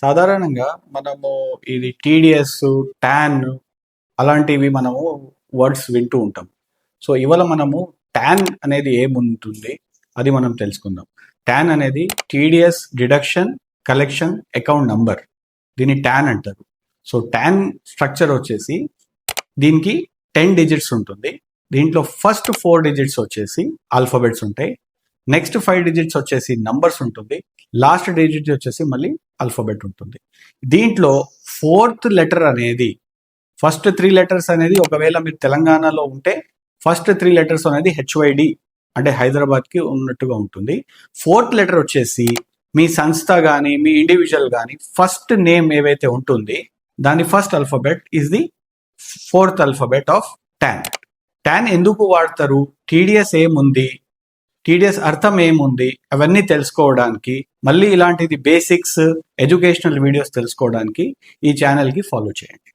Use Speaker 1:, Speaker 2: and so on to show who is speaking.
Speaker 1: సాధారణంగా మనము ఇది టీడీఎస్, టాన్ అలాంటివి మనము వర్డ్స్ వింటూ ఉంటాం. సో ఇవాళ మనము టాన్ అనేది ఏముంటుంది అది మనం తెలుసుకుందాం. టాన్ అనేది TDS deduction collection account number, దీన్ని టాన్ అంటారు. సో టాన్ స్ట్రక్చర్ వచ్చేసి దీనికి 10 డిజిట్స్ ఉంటుంది. దీంట్లో ఫస్ట్ 4 డిజిట్స్ వచ్చేసి ఆల్ఫాబెట్స్ ఉంటాయి, నెక్స్ట్ 5 డిజిట్స్ వచ్చేసి నంబర్స్ ఉంటుంది, లాస్ట్ డిజిట్ వచ్చేసి మళ్ళీ ఆల్ఫాబెట్ ఉంటుంది. దీంట్లో ఫోర్త్ లెటర్ అనేది ఫస్ట్ 3 లెటర్స్ అనేది ఒకవేళ మీరు తెలంగాణలో ఉంటే ఫస్ట్ 3 లెటర్స్ అనేది హెచ్వైడి అంటే హైదరాబాద్కి ఉన్నట్టుగా ఉంటుంది. ఫోర్త్ లెటర్ వచ్చేసి మీ సంస్థ కానీ మీ ఇండివిజువల్ కానీ ఫస్ట్ నేమ్ ఏవైతే ఉంటుంది దాని first alphabet is the fourth alphabet of tan. Tan ఎందుకు వాడతారు, టీడీఎస్ ఏముంది, టీడీఎస్ అర్థం ఏముంది, అవన్నీ తెలుసుకోవడానికి మళ్ళీ ఇలాంటిది బేసిక్స్ ఎడ్యుకేషనల్ వీడియోస్ తెలుసుకోవడానికి ఈ ఛానల్కి ఫాలో చేయండి.